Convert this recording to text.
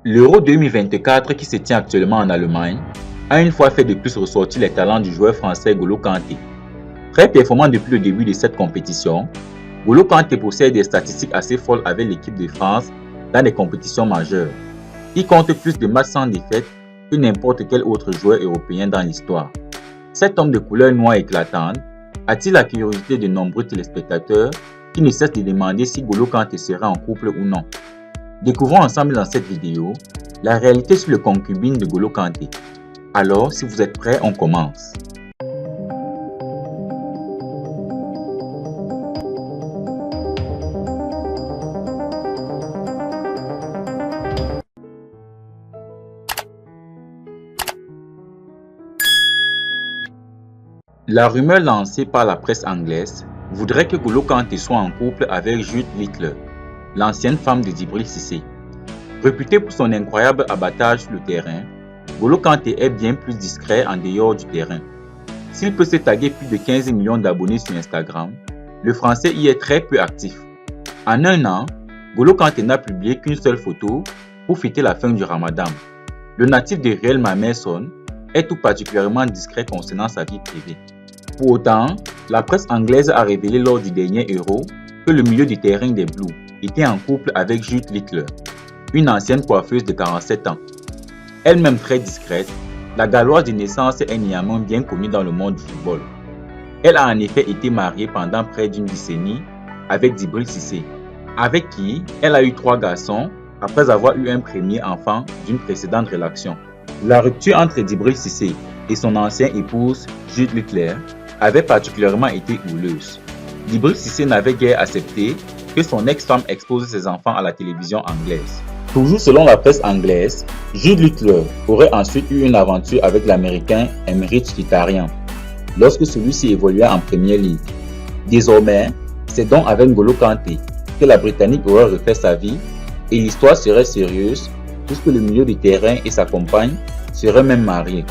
L'Euro 2024 qui se tient actuellement en Allemagne a une fois fait de plus ressortir les talents du joueur français N'Golo Kanté. Très performant depuis le début de cette compétition, N'Golo Kanté possède des statistiques assez folles avec l'équipe de France dans des compétitions majeures. Il compte plus de matchs sans défaite que n'importe quel autre joueur européen dans l'histoire. Cet homme de couleur noire éclatante attire la curiosité de nombreux téléspectateurs qui ne cessent de demander si N'Golo Kanté sera en couple ou non. Découvrons ensemble dans cette vidéo la réalité sur le concubine de N'Golo Kanté. Alors, si vous êtes prêts, on commence. La rumeur lancée par la presse anglaise voudrait que N'Golo Kanté soit en couple avec Judith Littler, l'ancienne femme de Djibril Cissé. Réputé pour son incroyable abattage sur le terrain, N'Golo Kanté est bien plus discret en dehors du terrain. S'il peut se taguer plus de 15 millions d'abonnés sur Instagram, le Français y est très peu actif. En un an, N'Golo Kanté n'a publié qu'une seule photo pour fêter la fin du Ramadan. Le natif de Real Mamerson est tout particulièrement discret concernant sa vie privée. Pour autant, la presse anglaise a révélé lors du dernier Euro que le milieu du terrain des Blues était en couple avec Judith Littler, une ancienne coiffeuse de 47 ans. Elle-même très discrète, la Galloise de naissance est néanmoins bien connue dans le monde du football. Elle a en effet été mariée pendant près d'une décennie avec Djibril Cissé, avec qui elle a eu 3 garçons après avoir eu un premier enfant d'une précédente relation. La rupture entre Djibril Cissé et son ancienne épouse Judith Littler avait particulièrement été houleuse. Djibril Cissé n'avait guère accepté que son ex-femme expose ses enfants à la télévision anglaise. Toujours selon la presse anglaise, Judith Littler aurait ensuite eu une aventure avec l'Américain Emeric Mkhitaryan lorsque celui-ci évoluait en Premier League. Désormais, c'est donc avec N'Golo Kanté que la Britannique aurait refait sa vie et l'histoire serait sérieuse puisque le milieu du terrain et sa compagne seraient même mariés.